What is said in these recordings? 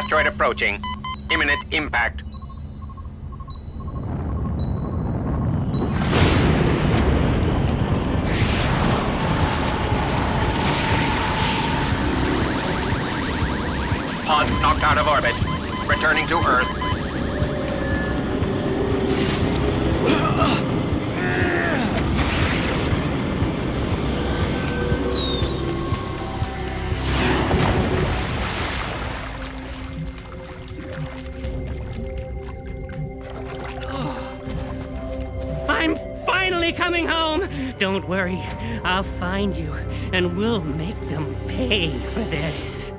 Asteroid approaching. Imminent impact. Pod knocked out of orbit. Returning to Earth. I'm finally coming home! Don't worry, I'll find you, and we'll make them pay for this.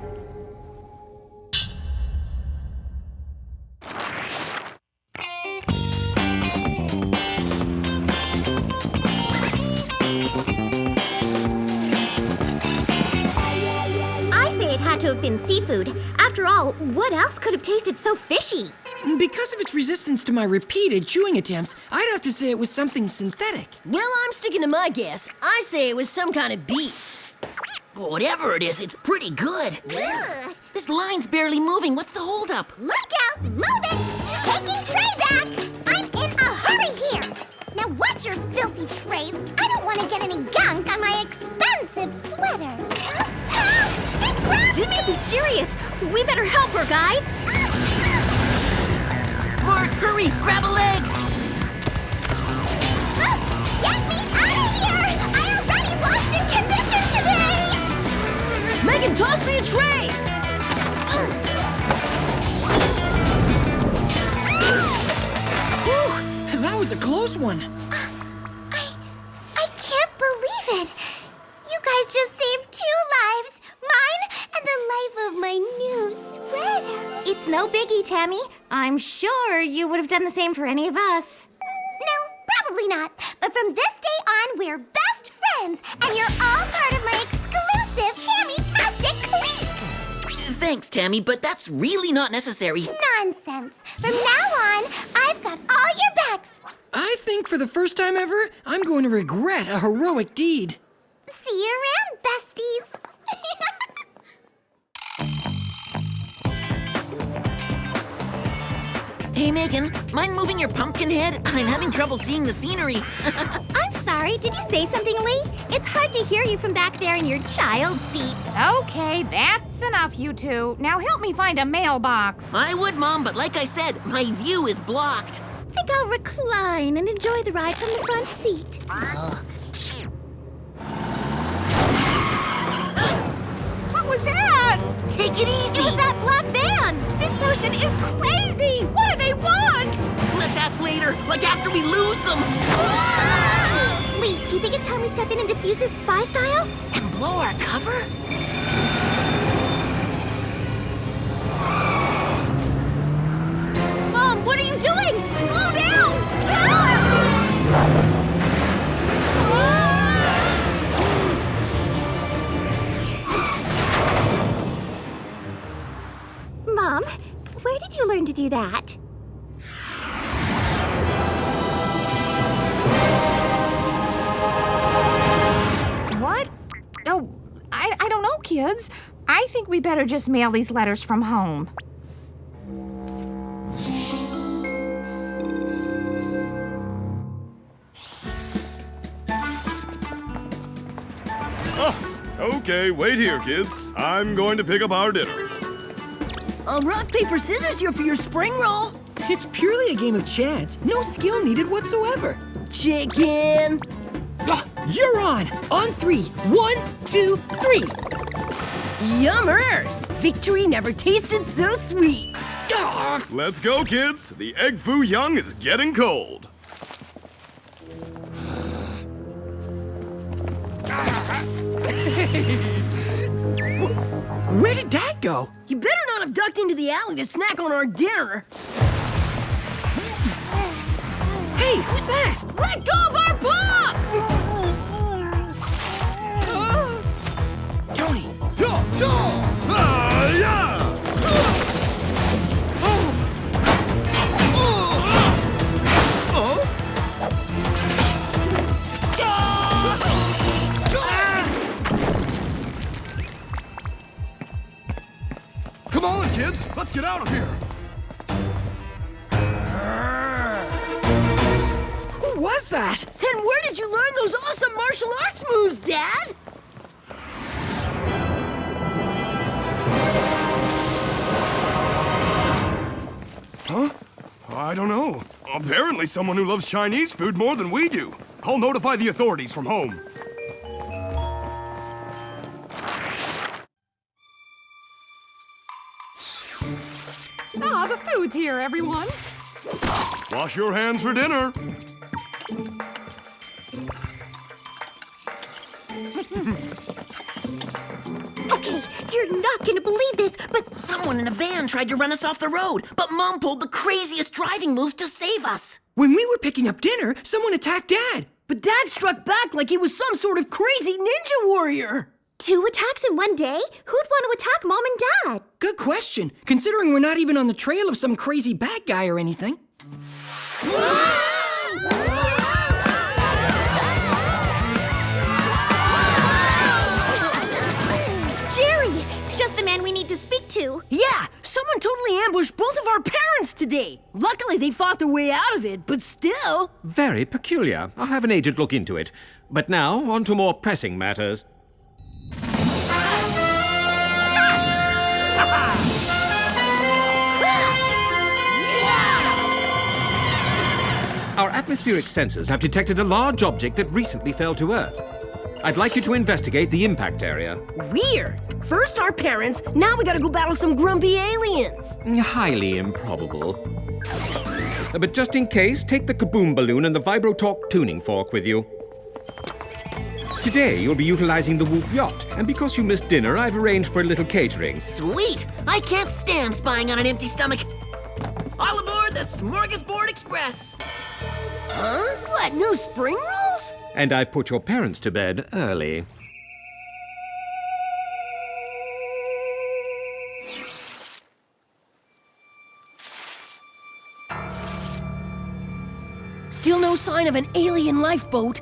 I say it had to have been seafood. After all, what else could have tasted so fishy? Because of its resistance to my repeated chewing attempts, I'd have to say it was something synthetic. Well, I'm sticking to my guess. I say it was some kind of beef. Whatever it is, it's pretty good. Ugh. This line's barely moving. What's the holdup? Look out! Move it! Taking tray back! I'm in a hurry here! Now watch your filthy trays! I don't want to get any gunk on my expensive sweater! Help! It grabs This could be serious! We better help her, guys! Mark, hurry! Grab a leg! Get me out of here! I already lost in condition today! Megan, toss me a tray! Whew, that was a close one. I can't believe it! You guys just saved 2 lives! Mine and the life of my new sweater. It's no biggie, Tammy. I'm sure you would have done the same for any of us. No, probably not. But from this day on, we're best friends, and you're all part of my exclusive Tammy-tastic clique. Thanks, Tammy, but that's really not necessary. Nonsense. From now on, I've got all your backs. I think for the first time ever, I'm going to regret a heroic deed. See you around, besties. Hey, Megan, mind moving your pumpkin head? I'm having trouble seeing the scenery. I'm sorry, did you say something, Lee? It's hard to hear you from back there in your child seat. Okay, that's enough, you two. Now help me find a mailbox. I would, Mom, but like I said, my view is blocked. I think I'll recline and enjoy the ride from the front seat. What was that? Take it easy. It was that black van! This person is crazy. What do they want? Let's ask later, like after we lose them. Lee, do you think it's time we step in and defuse this spy style? And blow our cover? Mom, what are you doing? Slow down! Mom, where did you learn to do that? What? Oh, I don't know, kids. I think we better just mail these letters from home. Okay, wait here, kids. I'm going to pick up our dinner. Rock, paper, scissors here for your spring roll. It's purely a game of chance. No skill needed whatsoever. Chicken. You're on! On 3. 1, 2, 3. Yummers! Victory never tasted so sweet. Let's go, kids. The egg foo young is getting cold. Where did that go? You better not have ducked into the alley to snack on our dinner. Hey, who's that? Let go of our pop! Tony. Come on, kids. Let's get out of here. Who was that? And where did you learn those awesome martial arts moves, Dad? Huh? I don't know. Apparently someone who loves Chinese food more than we do. I'll notify the authorities from home. Ah, the food's here, everyone. Wash your hands for dinner. Okay, you're not gonna believe this, but Someone in a van tried to run us off the road, but Mom pulled the craziest driving moves to save us. When we were picking up dinner, someone attacked Dad. But Dad struck back like he was some sort of crazy ninja warrior. 2 attacks in one day? Who'd want to attack Mom and Dad? Good question, considering we're not even on the trail of some crazy bad guy or anything. Jerry! Just the man we need to speak to. Yeah, someone totally ambushed both of our parents today. Luckily, they fought their way out of it, but still. Very peculiar. I'll have an agent look into it. But now, on to more pressing matters. Our atmospheric sensors have detected a large object that recently fell to Earth. I'd like you to investigate the impact area. Weird. First our parents, now we gotta go battle some grumpy aliens. Highly improbable. But just in case, take the kaboom balloon and the Vibrotalk tuning fork with you. Today, you'll be utilizing the Whoop Yacht, and because you missed dinner, I've arranged for a little catering. Sweet! I can't stand spying on an empty stomach. All aboard the Smorgasbord Express! Huh? What, new spring rolls? And I've put your parents to bed early. Still no sign of an alien lifeboat.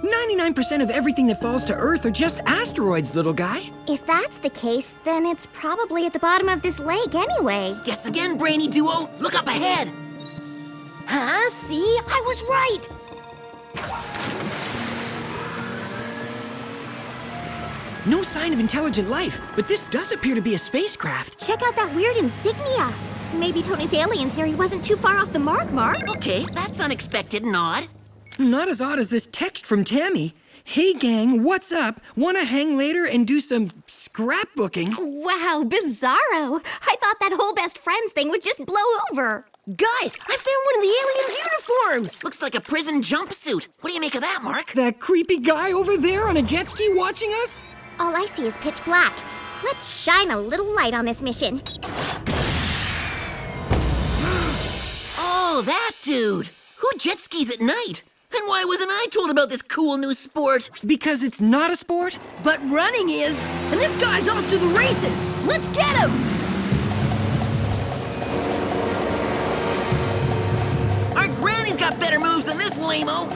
99% of everything that falls to Earth are just asteroids, little guy. If that's the case, then it's probably at the bottom of this lake anyway. Guess again, brainy duo. Look up ahead. Huh? See? I was right. No sign of intelligent life, but this does appear to be a spacecraft. Check out that weird insignia. Maybe Tony's alien theory wasn't too far off the mark, Mark. Okay, that's unexpected and odd. Not as odd as this text from Tammy. Hey gang, what's up? Wanna hang later and do some scrapbooking? Wow, bizarro. I thought that whole best friends thing would just blow over. Guys, I found one of the aliens' uniforms. Looks like a prison jumpsuit. What do you make of that, Mark? That creepy guy over there on a jet ski watching us? All I see is pitch black. Let's shine a little light on this mission. Oh, that dude. Who jet skis at night? And why wasn't I told about this cool new sport? Because it's not a sport? But running is. And this guy's off to the races. Let's get him! Our granny's got better moves than this lame-o.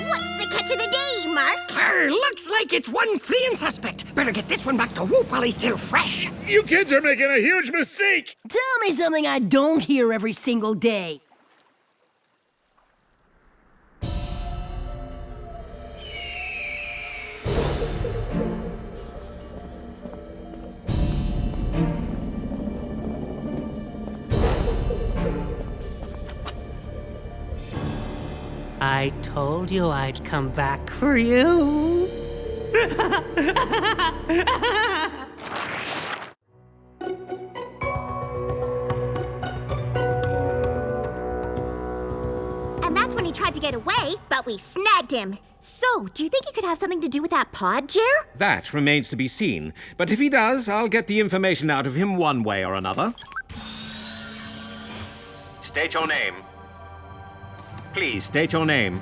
What's the catch of the day, Mark? Looks like it's one fleeing suspect. Better get this one back to Whoop while he's still fresh. You kids are making a huge mistake! Tell me something I don't hear every single day. I told you I'd come back for you. And that's when he tried to get away, but we snagged him. So, do you think he could have something to do with that pod, Jer? That remains to be seen. But if he does, I'll get the information out of him one way or another. State your name. Please state your name.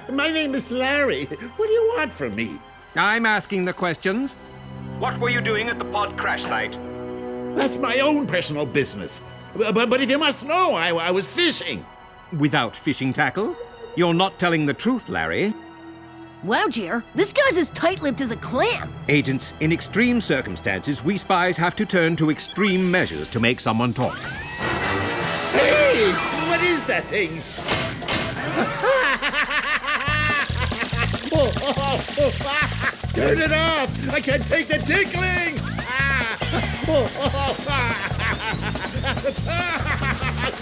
My name is Larry. What do you want from me? I'm asking the questions. What were you doing at the pod crash site? That's my own personal business. But if you must know, I was fishing. Without fishing tackle? You're not telling the truth, Larry. Wow, Jer, this guy's as tight-lipped as a clam. Agents, in extreme circumstances, we spies have to turn to extreme measures to make someone talk. Hey, what is that thing? Turn it off! I can't take the tickling!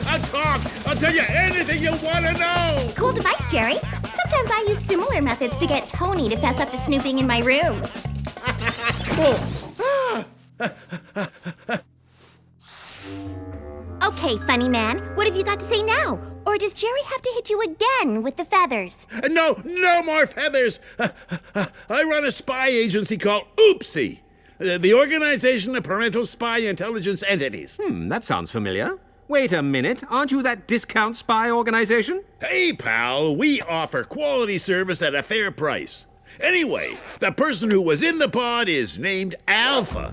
I'll talk! I'll tell you anything you want to know! Cool device, Jerry. Sometimes I use similar methods to get Tony to fess up to snooping in my room. Okay, funny man, what have you got to say now? Or does Jerry have to hit you again with the feathers? No more feathers! I run a spy agency called Oopsie. The Organization of Parental Spy Intelligence Entities. That sounds familiar. Wait a minute, aren't you that discount spy organization? Hey, pal, we offer quality service at a fair price. Anyway, the person who was in the pod is named Alpha.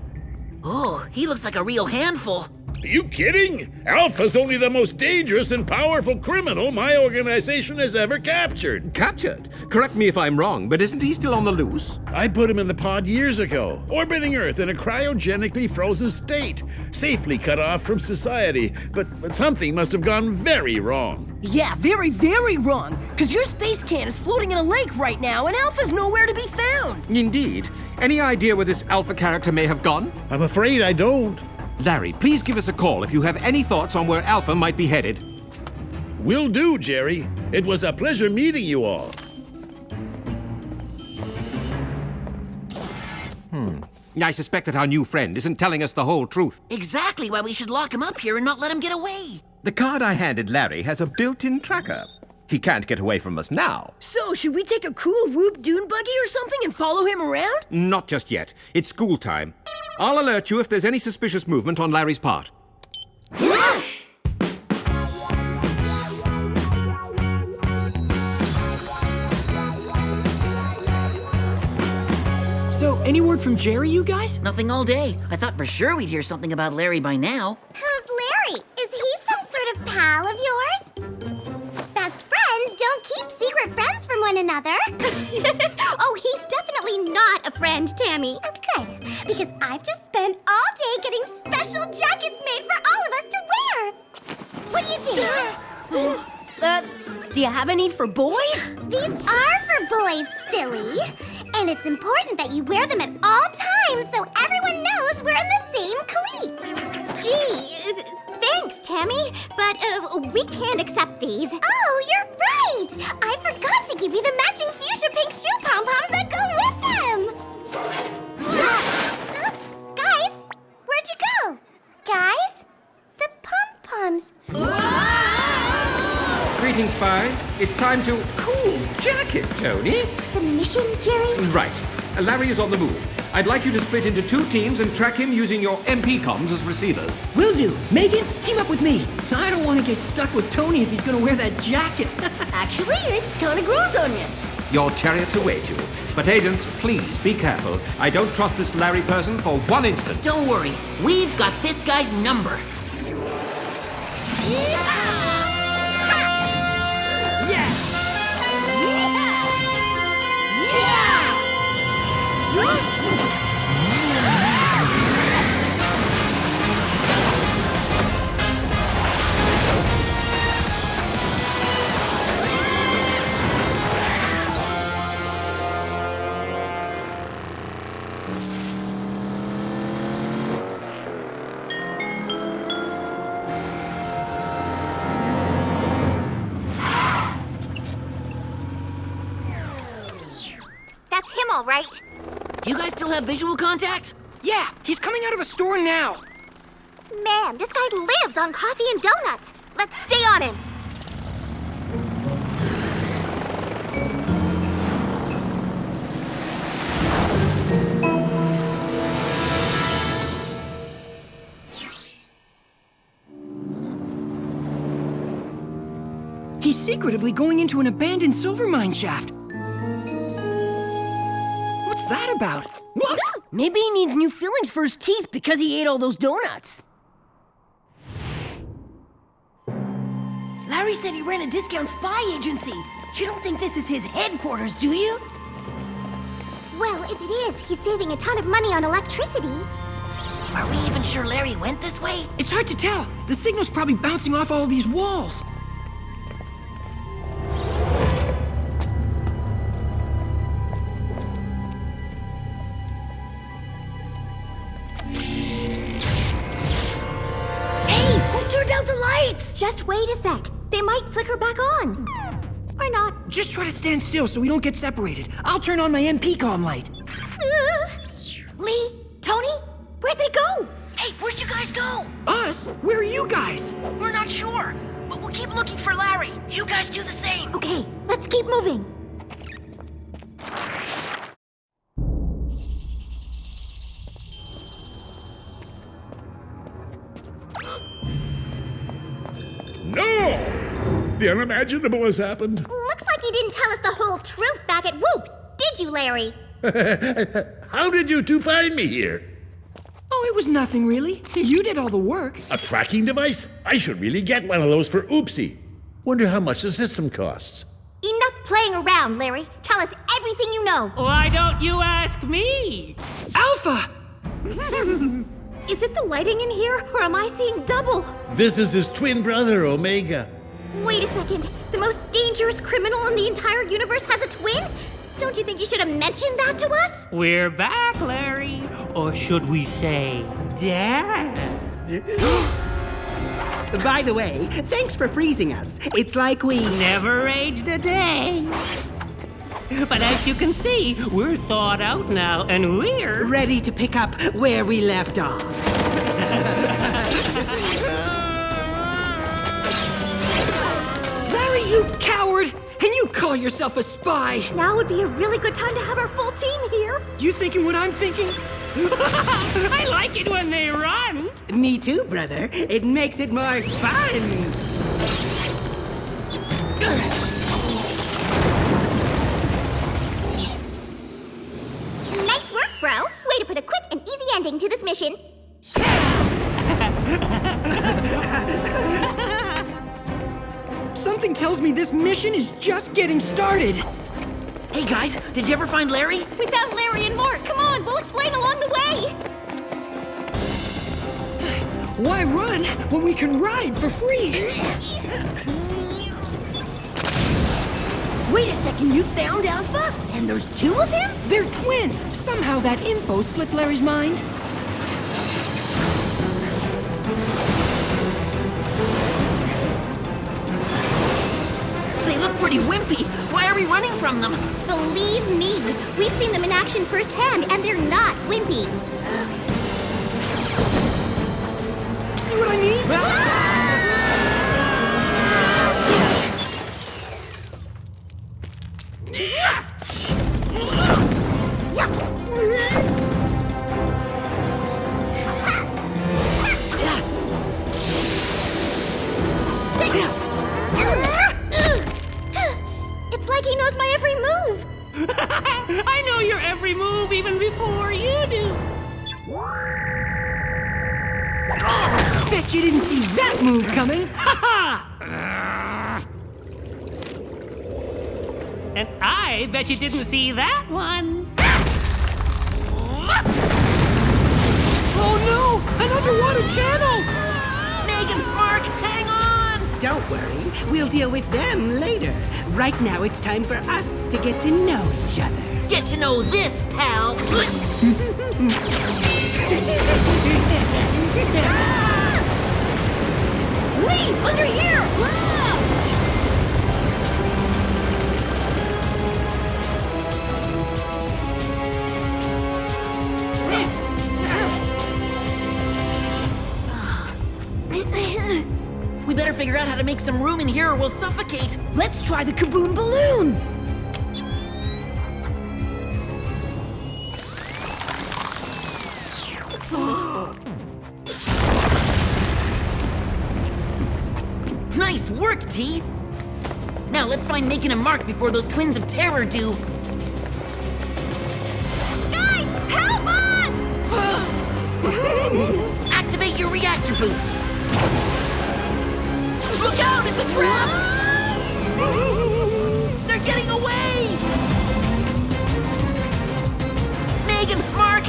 Oh, he looks like a real handful. Are you kidding? Alpha's only the most dangerous and powerful criminal my organization has ever captured. Captured? Correct me if I'm wrong, but isn't he still on the loose? I put him in the pod years ago, orbiting Earth in a cryogenically frozen state, safely cut off from society, but something must have gone very wrong. Yeah, very, very wrong. Because your space can is floating in a lake right now, and Alpha's nowhere to be found. Indeed. Any idea where this Alpha character may have gone? I'm afraid I don't. Larry, please give us a call if you have any thoughts on where Alpha might be headed. Will do, Jerry. It was a pleasure meeting you all. I suspect that our new friend isn't telling us the whole truth. Exactly why we should lock him up here and not let him get away. The card I handed Larry has a built-in tracker. He can't get away from us now. So, should we take a cool whoop dune buggy or something and follow him around? Not just yet. It's school time. I'll alert you if there's any suspicious movement on Larry's part. So, any word from Jerry, you guys? Nothing all day. I thought for sure we'd hear something about Larry by now. Who's Larry? Is he some sort of pal of yours? Best friends don't keep secret friends from one another. Oh, he's definitely not a friend, Tammy. Oh, good, because I've just spent all day getting special jackets made for all of us to wear. What do you think? Do you have any for boys? These are for boys, silly. And it's important that you wear them at all times so everyone knows we're in the same clique. Gee, thanks, Tammy, but we can't accept these. Oh, you're right! I forgot to give you the matching fuchsia pink shoe pom-poms that go with them! Guys, where'd you go? Guys? The pom-poms. Greetings, spies. It's time to... Cool jacket, Tony. The mission, Jerry? Right. Larry is on the move. I'd like you to split into 2 teams and track him using your MP comms as receivers. Will do. Megan, team up with me. I don't want to get stuck with Tony if he's going to wear that jacket. Actually, it kind of grows on you. Your chariots await you. But agents, please be careful. I don't trust this Larry person for 1 instant. Don't worry. We've got this guy's number. That's him, all right. Do you guys still have visual contact? Yeah, he's coming out of a store now. Man, this guy lives on coffee and donuts. Let's stay on him. He's secretively going into an abandoned silver mine shaft. What's that about? What? Maybe he needs new fillings for his teeth because he ate all those donuts. Larry said he ran a discount spy agency. You don't think this is his headquarters, do you? Well, if it is, he's saving a ton of money on electricity. Are we even sure Larry went this way? It's hard to tell. The signal's probably bouncing off all these walls. Hey, who turned out the lights? Just wait a sec. They might flicker back on. Or not. Just try to stand still so we don't get separated. I'll turn on my MP comm light. Lee, Tony, where'd they go? Hey, where'd you guys go? Us? Where are you guys? We're not sure, but we'll keep looking for Larry. You guys do the same. Okay, let's keep moving. No! The unimaginable has happened. Looks like you didn't tell us the whole truth back at Whoop, did you, Larry? How did you two find me here? Oh, it was nothing really. You did all the work. A tracking device? I should really get one of those for Oopsie. Wonder how much the system costs. Enough playing around, Larry. Tell us everything you know. Why don't you ask me? Alpha! Is it the lighting in here, or am I seeing double? This is his twin brother, Omega. Wait a second. The most dangerous criminal in the entire universe has a twin? Don't you think you should have mentioned that to us? We're back, Larry. Or should we say, Dad? By the way, thanks for freezing us. It's like we Never aged a day. But as you can see, we're thawed out now, and we're ready to pick up where we left off. Larry, you coward! And you call yourself a spy! Now would be a really good time to have our full team here. You thinking what I'm thinking? I like it when they run. Me too, brother. It makes it more fun. Nice work, bro. Way to put a quick and easy ending to this mission. Something tells me this mission is just getting started. Hey guys, did you ever find Larry? We found Larry and Mark. Come on, we'll explain along the way. Why run when we can ride for free? Wait a second, you found Alpha? And there's two of him? They're twins. Somehow that info slipped Larry's mind. They look pretty wimpy. Why are we running from them? Believe me, we've seen them in action firsthand, and they're not wimpy. See what I mean? It's like he knows my every move. I know your every move even before you do. Bet you didn't see that move coming. And I bet you didn't see that one. Oh no! An underwater channel! Megan, Mark, hang on! Don't worry, we'll deal with them later. Right now, it's time for us to get to know each other. Get to know this, pal. Lee, under here! We better figure out how to make some room in here or we'll suffocate. Let's try the Kaboom balloon. Nice work, T. Now let's find Megan and Mark before those twins of terror do. Guys, help us! Activate your reactor boots. Look out, it's a trap! They're getting away! Megan, Mark!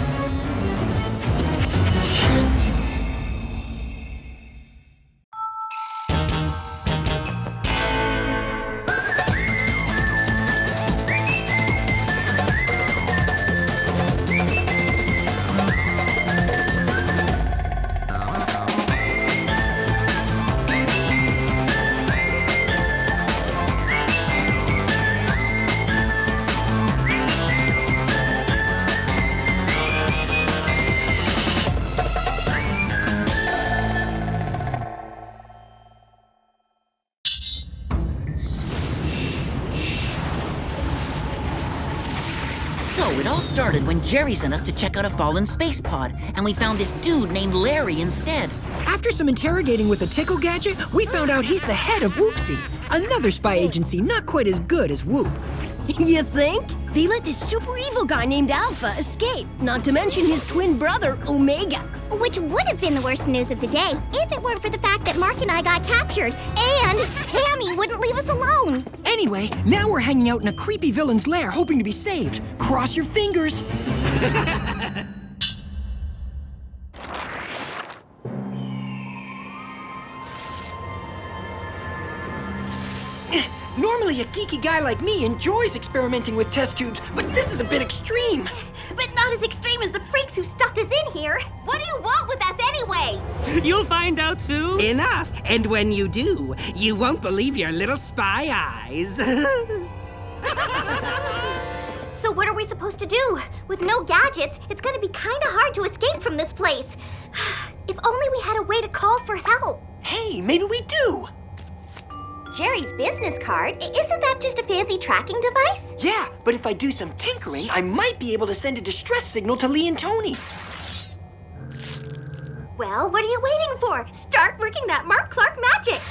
So, it all started when Jerry sent us to check out a fallen space pod, and we found this dude named Larry instead. After some interrogating with a tickle gadget, we found out he's the head of Oopsie, another spy agency not quite as good as Whoop. You think? They let this super evil guy named Alpha escape, not to mention his twin brother, Omega. Which would have been the worst news of the day if it weren't for the fact that Mark and I got captured and Tammy wouldn't leave us alone. Anyway, now we're hanging out in a creepy villain's lair hoping to be saved. Cross your fingers. Normally, a geeky guy like me enjoys experimenting with test tubes, but this is a bit extreme. But not as extreme as the freaks who stuffed us in here. What do you want with us anyway? You'll find out soon. Enough. And when you do, you won't believe your little spy eyes. So what are we supposed to do? With no gadgets, it's gonna be kinda hard to escape from this place. If only we had a way to call for help. Hey, maybe we do. Jerry's business card? Isn't that just a fancy tracking device? Yeah, but if I do some tinkering, I might be able to send a distress signal to Lee and Tony. Well, what are you waiting for? Start working that Mark Clark magic.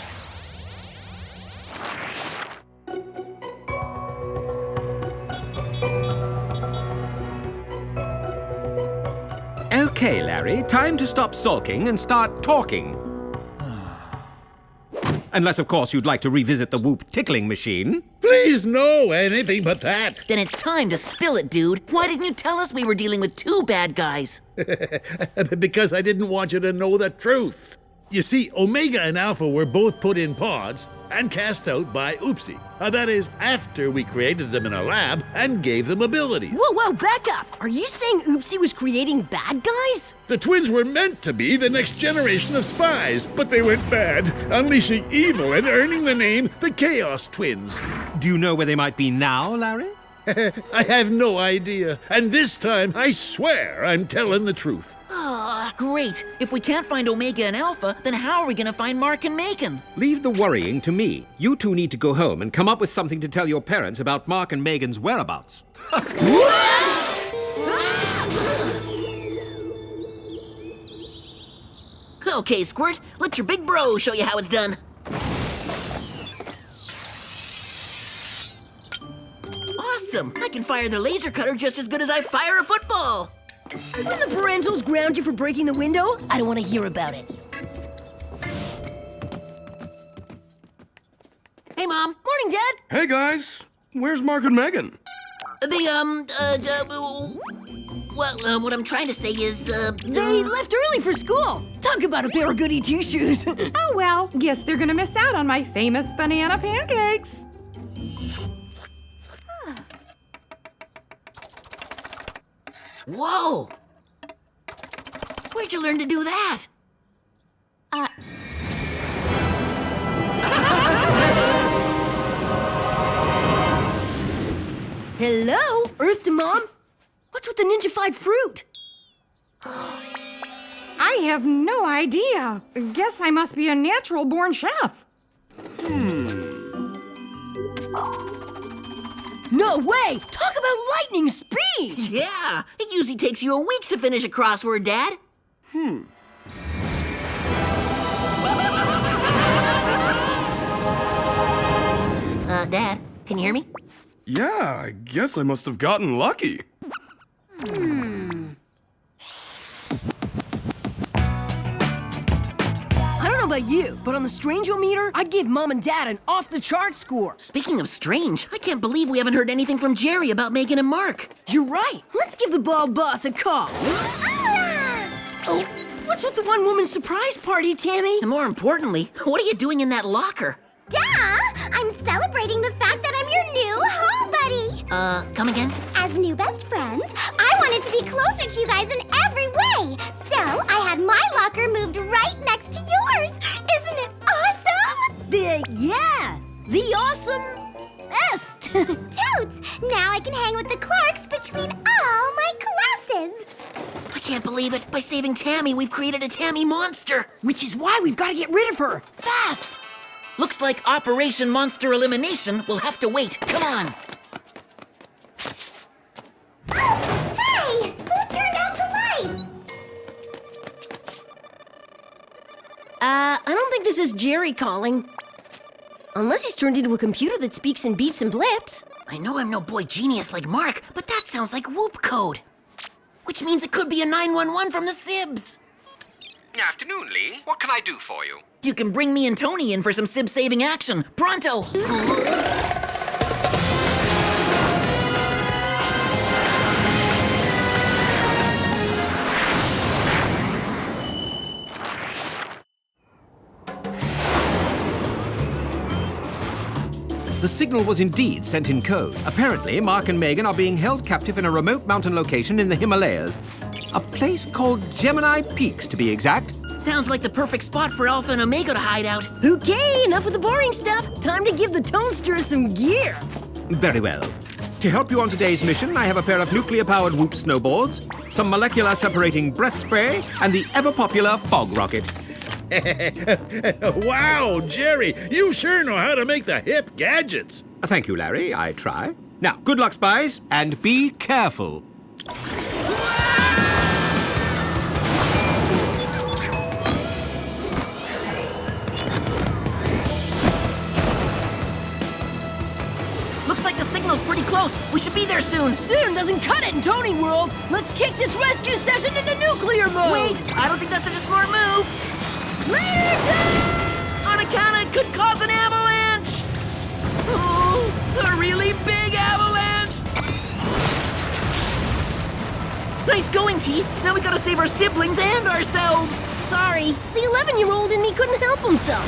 Okay, Larry, time to stop sulking and start talking. Unless, of course, you'd like to revisit the Whoop tickling machine. Please, no, anything but that. Then it's time to spill it, dude. Why didn't you tell us we were dealing with two bad guys? Because I didn't want you to know the truth. You see, Omega and Alpha were both put in pods and cast out by Oopsie. That is, after we created them in a lab and gave them abilities. Whoa, back up. Are you saying Oopsie was creating bad guys? The twins were meant to be the next generation of spies, but they went bad, unleashing evil and earning the name the Chaos Twins. Do you know where they might be now, Larry? I have no idea, and this time I swear I'm telling the truth. Ah, great. If we can't find Omega and Alpha, then how are we gonna find Mark and Megan? Leave the worrying to me. You two need to go home and come up with something to tell your parents about Mark and Megan's whereabouts. Okay, Squirt, let your big bro show you how it's done. Awesome! I can fire the laser cutter just as good as I fire a football! When the Parentals ground you for breaking the window, I don't want to hear about it. Hey, Mom. Morning, Dad. Hey, guys. Where's Mark and Megan? What I'm trying to say is, They left early for school. Talk about a pair of goody two-shoes. Oh, well, guess they're gonna miss out on my famous banana pancakes. Whoa! Where'd you learn to do that? Hello? Earth to Mom? What's with the ninja-fied fruit? I have no idea. Guess I must be a natural-born chef. No way! Talk about lightning speed! Yeah! It usually takes you a week to finish a crossword, Dad. Dad, can you hear me? Yeah, I guess I must have gotten lucky. I don't know about you, but on the strange-o-meter, I'd give Mom and Dad an off-the-chart score. Speaking of strange, I can't believe we haven't heard anything from Jerry about Megan and Mark. You're right. Let's give the ball boss a call. Oh, what's with the one-woman surprise party, Tammy? And more importantly, what are you doing in that locker? Duh! I'm celebrating the fact that I'm your new hall buddy! Come again? As new best friends, I wanted to be closer to you guys in every way! So, I had my locker moved right next to yours! Isn't it awesome? Yeah! The awesome-est! Toots! Now I can hang with the Clarks between all my classes! I can't believe it. By saving Tammy, we've created a Tammy monster. Which is why we've got to get rid of her! Fast! Looks like Operation Monster Elimination will have to wait. Come on. Hey! Who turned out the lights? I don't think this is Jerry calling. Unless he's turned into a computer that speaks in beeps and blips. I know I'm no boy genius like Mark, but that sounds like whoop code. Which means it could be a 911 from the Sibs. Afternoon, Lee. What can I do for you? You can bring me and Tony in for some Sib-saving action. Pronto! The signal was indeed sent in code. Apparently, Marc and Megan are being held captive in a remote mountain location in the Himalayas. A place called Gemini Peaks, to be exact. Sounds like the perfect spot for Alpha and Omega to hide out. Okay, enough with the boring stuff. Time to give the Tonester some gear. Very well. To help you on today's mission, I have a pair of nuclear-powered whoop snowboards, some molecular-separating breath spray, and the ever-popular fog rocket. Wow, Jerry, you sure know how to make the hip gadgets. Thank you, Larry. I try. Now, good luck, Spies, and be careful. Looks like the signal's pretty close. We should be there soon. Soon doesn't cut it in Tony World. Let's kick this rescue session into nuclear mode. Wait, I don't think that's such a smart move. Later, Dad! On account it could cause an avalanche. Oh, a really big avalanche. Nice going, T. Now we gotta save our siblings and ourselves. Sorry, the 11-year-old in me couldn't help himself.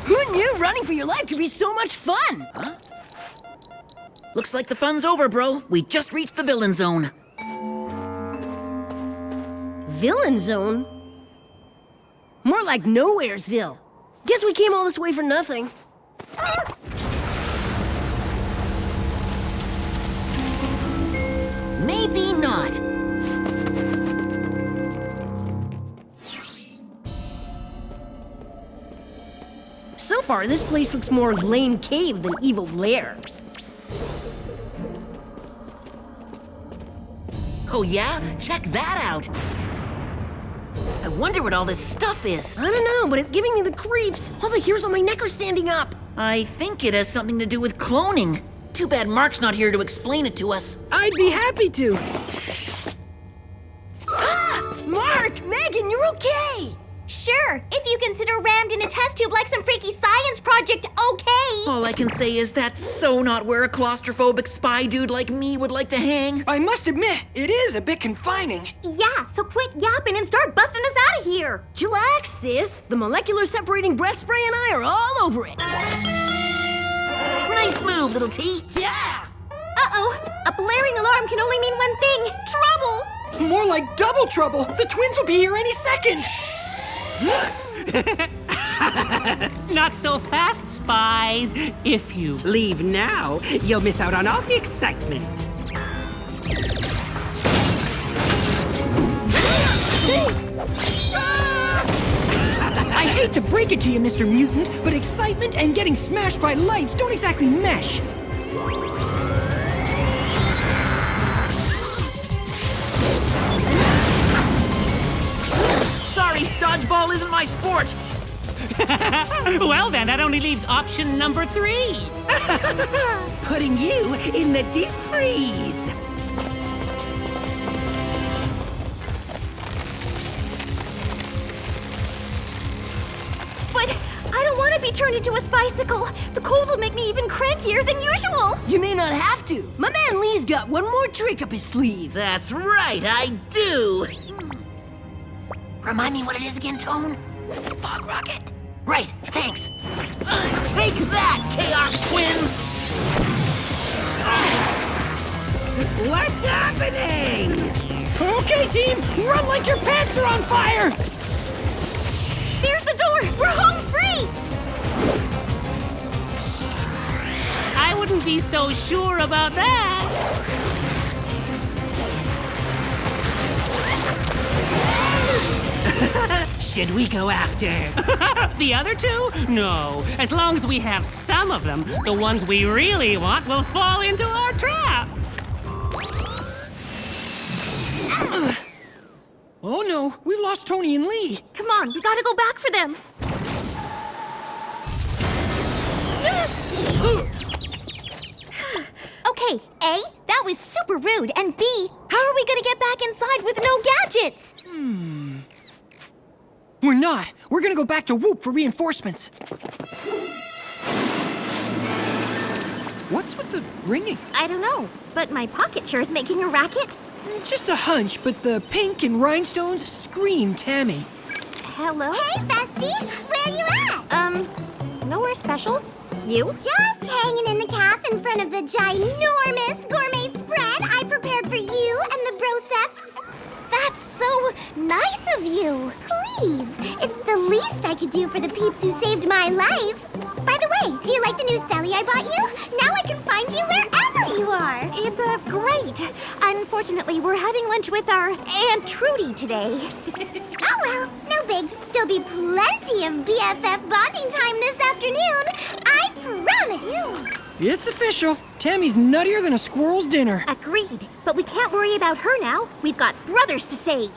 Who knew running for your life could be so much fun? Huh? Looks like the fun's over, bro. We just reached the villain zone. Villain zone? More like Nowheresville. Guess we came all this way for nothing. Maybe not. So far, this place looks more lame cave than evil lair. Oh yeah? Check that out. I wonder what all this stuff is. I don't know, but it's giving me the creeps. All the hairs on my neck are standing up. I think it has something to do with cloning. Too bad Mark's not here to explain it to us. I'd be happy to. Ah! Mark! Megan, you're okay! Sure, if you consider rammed in a test tube like some freaky science project, okay. All I can say is that's so not where a claustrophobic spy dude like me would like to hang. I must admit, it is a bit confining. Yeah, so quit yapping and start busting us out of here. Chillax, sis. The molecular separating breath spray and I are all over it. Nice move, little T. Yeah! Uh-oh, a blaring alarm can only mean one thing, trouble. More like double trouble. The twins will be here any second. Not so fast, Spies. If you Leave now, you'll miss out on all the excitement. I hate to break it to you, Mr. Mutant, but excitement and getting smashed by lights don't exactly mesh. Sorry, dodgeball isn't my sport. Well, then, that only leaves option number 3. Putting you in the deep freeze. But I don't want to be turned into a Spicicle. The cold will make me even crankier than usual. You may not have to. My man Lee's got one more trick up his sleeve. That's right, I do. Remind me what it is again, Tone? Fog rocket. Right, thanks. Take that, Chaos Twins! What's happening? Okay, team, run like your pants are on fire! There's the door. We're home free. I wouldn't be so sure about that. Should we go after? The other 2? No. As long as we have some of them, the ones we really want will fall into our trap. Oh no, we've lost Tony and Lee. Come on, we gotta go back for them. Okay, A, that was super rude, and B, how are we gonna get back inside with no gadgets? We're not. We're gonna go back to Whoop for reinforcements. What's with the ringing? I don't know, but my pocket sure is making a racket. Just a hunch, but the pink and rhinestones scream Tammy. Hello? Hey, Bestie! Where you at? Nowhere special. You? Just hanging in the cafe in front of the ginormous gourmet spread I prepared for you and the broseps. That's so nice of you. Please, it's the least I could do for the peeps who saved my life. By the way, do you like the new celly I bought you? Now I can find you wherever you are. It's great. Unfortunately, we're having lunch with our Aunt Trudy today. Oh well, no bigs. There'll be plenty of BFF bonding time this afternoon. I promise. It's official. Tammy's nuttier than a squirrel's dinner. Agreed. But we can't worry about her now. We've got brothers to save.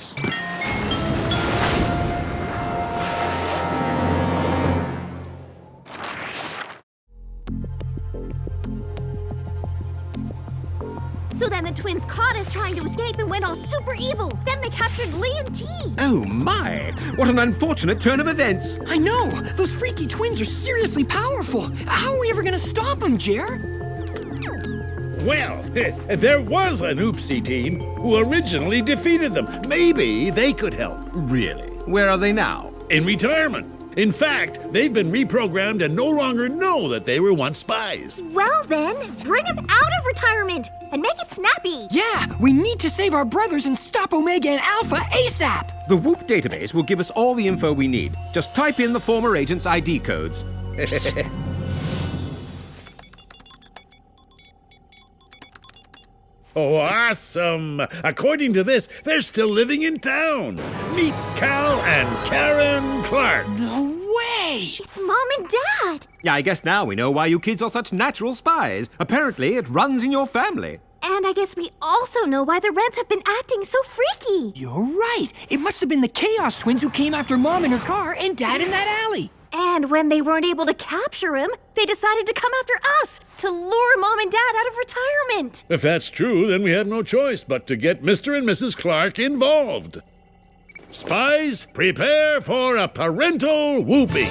So then the twins caught us trying to escape and went all super evil. Then they captured Lee and T. Oh my! What an unfortunate turn of events! I know! Those freaky twins are seriously powerful. How are we ever gonna stop them, Jer? Well, there was an Oopsie team who originally defeated them. Maybe they could help. Really? Where are they now? In retirement. In fact, they've been reprogrammed and no longer know that they were once spies. Well then, bring them out of retirement and make it snappy. Yeah, we need to save our brothers and stop Omega and Alpha ASAP. The Whoop database will give us all the info we need. Just type in the former agent's ID codes. Oh, awesome! According to this, they're still living in town. Meet Cal and Karen Clark. No way! It's Mom and Dad. Yeah, I guess now we know why you kids are such natural spies. Apparently, it runs in your family. And I guess we also know why the Reds have been acting so freaky. You're right. It must have been the Chaos Twins who came after Mom in her car and Dad in that alley. And when they weren't able to capture him, they decided to come after us to lure Mom and Dad out of retirement. If that's true, then we have no choice but to get Mr. and Mrs. Clark involved. Spies, prepare for a parental whooping.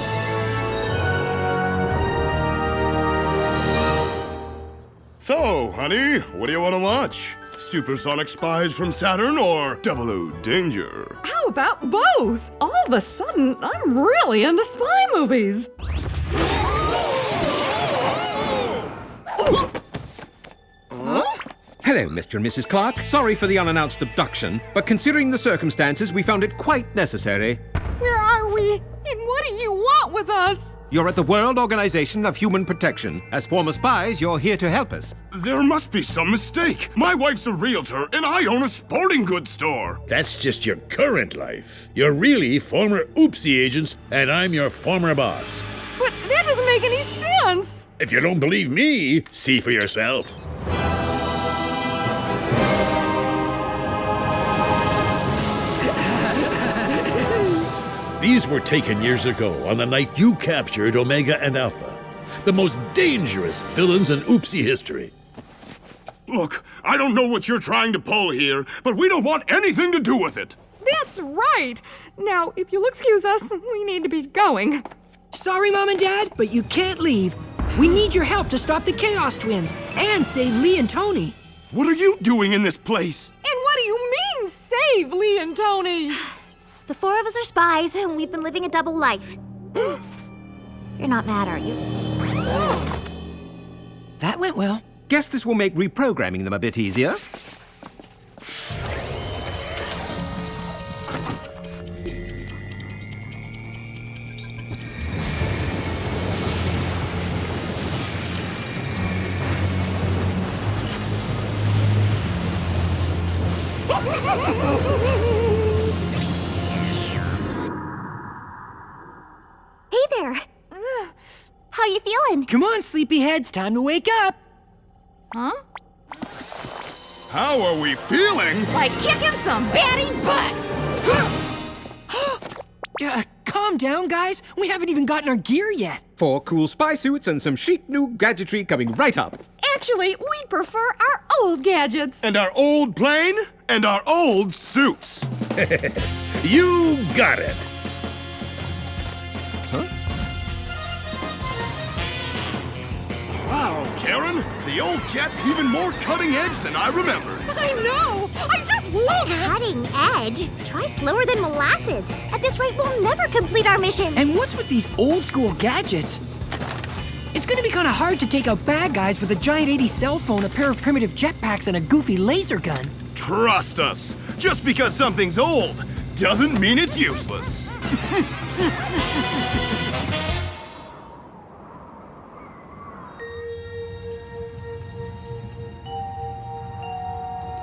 So, honey, what do you want to watch? Supersonic Spies from Saturn or Double O Danger? How about both? All of a sudden, I'm really into spy movies. Hello, Mr. and Mrs. Clark. Sorry for the unannounced abduction, but considering the circumstances, we found it quite necessary. Where are we? And what do you want with us? You're at the World Organization of Human Protection. As former spies, you're here to help us. There must be some mistake. My wife's a realtor, and I own a sporting goods store. That's just your current life. You're really former Oopsie agents, and I'm your former boss. But that doesn't make any sense. If you don't believe me, see for yourself. These were taken years ago on the night you captured Omega and Alpha, the most dangerous villains in Oopsie history. Look, I don't know what you're trying to pull here, but we don't want anything to do with it. That's right. Now, if you'll excuse us, we need to be going. Sorry, Mom and Dad, but you can't leave. We need your help to stop the Chaos Twins and save Lee and Tony. What are you doing in this place? And what do you mean, save Lee and Tony? The four of us are spies, and we've been living a double life. You're not mad, are you? That went well. Guess this will make reprogramming them a bit easier. Hey there. How you feeling? Come on, sleepyheads, time to wake up. Huh? How are we feeling? Like kicking some baddie butt. Calm down, guys. We haven't even gotten our gear yet. 4 cool spy suits and some chic new gadgetry coming right up. Actually, we prefer our old gadgets. And our old plane? And our old suits. You got it. Wow, Karen, the old jet's even more cutting edge than I remembered. I know. I just love it. Cutting edge? Try slower than molasses. At this rate, we'll never complete our mission. And what's with these old school gadgets? It's gonna be kinda hard to take out bad guys with a giant 80 cell phone, a pair of primitive jetpacks, and a goofy laser gun. Trust us. Just because something's old doesn't mean it's useless.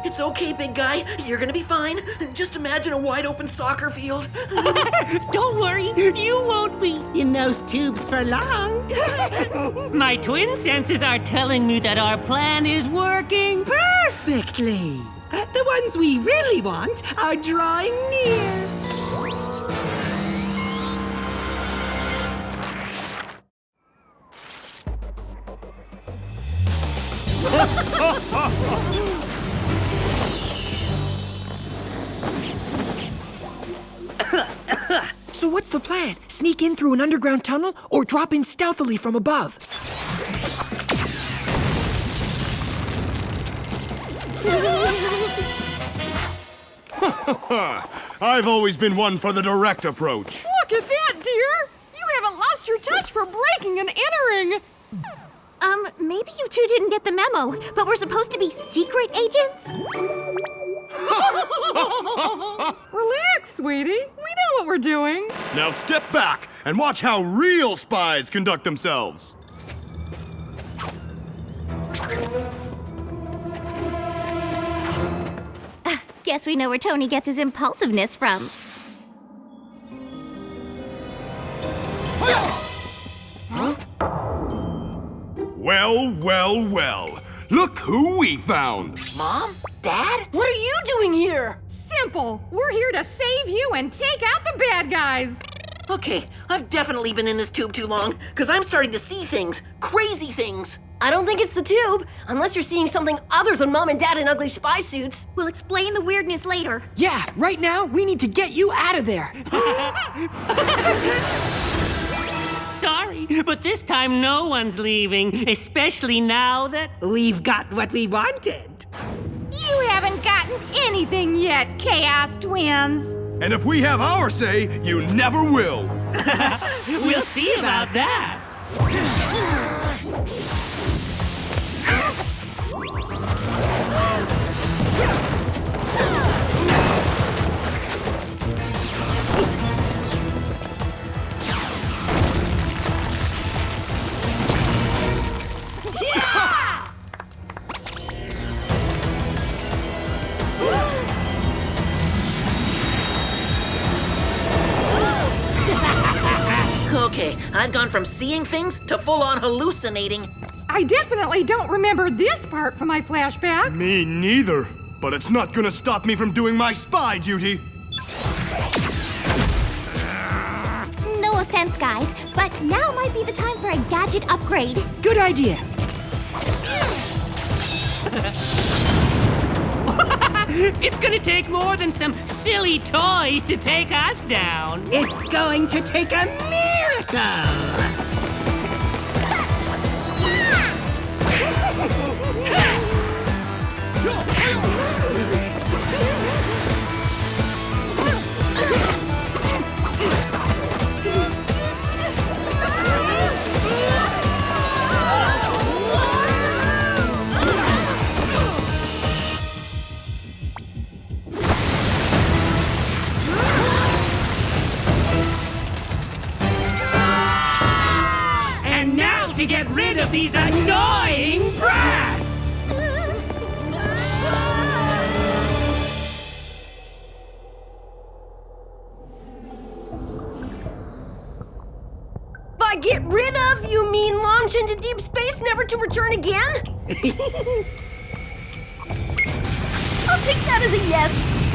It's okay, big guy. You're gonna be fine. Just imagine a wide open soccer field. Don't worry, you won't be. In those tubes for long. My twin senses are telling me that our plan is working. Perfectly. The ones we really want are drawing near. So what's the plan? Sneak in through an underground tunnel or drop in stealthily from above? I've always been one for the direct approach. Look at that, dear. You haven't lost your touch for breaking and entering. Maybe you two didn't get the memo, but we're supposed to be secret agents? Relax, sweetie. We know what we're doing. Now step back and watch how real spies conduct themselves. Guess we know where Tony gets his impulsiveness from. Well, well, well. Look who we found. Mom? Dad? What are you doing here? Simple. We're here to save you and take out the bad guys. Okay, I've definitely been in this tube too long, because I'm starting to see things. Crazy things. I don't think it's the tube, unless you're seeing something other than Mom and Dad in ugly spy suits. We'll explain the weirdness later. Yeah, right now, we need to get you out of there. Sorry, but this time no one's leaving, especially now that... We've got what we wanted. You haven't gotten anything yet, Chaos Twins. And if we have our say, you never will. We'll see about that. Okay, I've gone from seeing things to full-on hallucinating. I definitely don't remember this part from my flashback. Me neither. But it's not gonna stop me from doing my spy duty. No offense, guys, but now might be the time for a gadget upgrade. Good idea. It's gonna take more than some silly toys to take us down. It's going to take a miracle! And now to get rid of these annoying brats! By get rid of, you mean launch into deep space, never to return again? I'll take that as a yes.